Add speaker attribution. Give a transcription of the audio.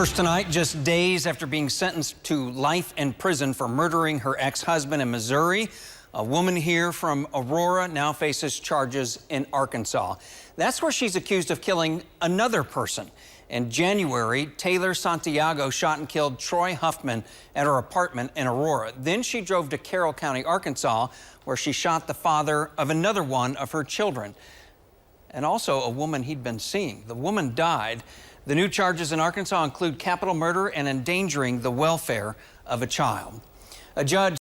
Speaker 1: First tonight, just days after being sentenced to life in prison for murdering her ex-husband in Missouri, a woman here from Aurora now faces charges in Arkansas. That's where she's accused of killing another person. In January, Taylor Santiago shot and killed Troy Huffman at her apartment in Aurora. Then she drove to Carroll County, Arkansas, where she shot the father of another one of her children, and also a woman he'd been seeing. The woman died. The new charges in Arkansas include capital murder and endangering the welfare of a child. A judge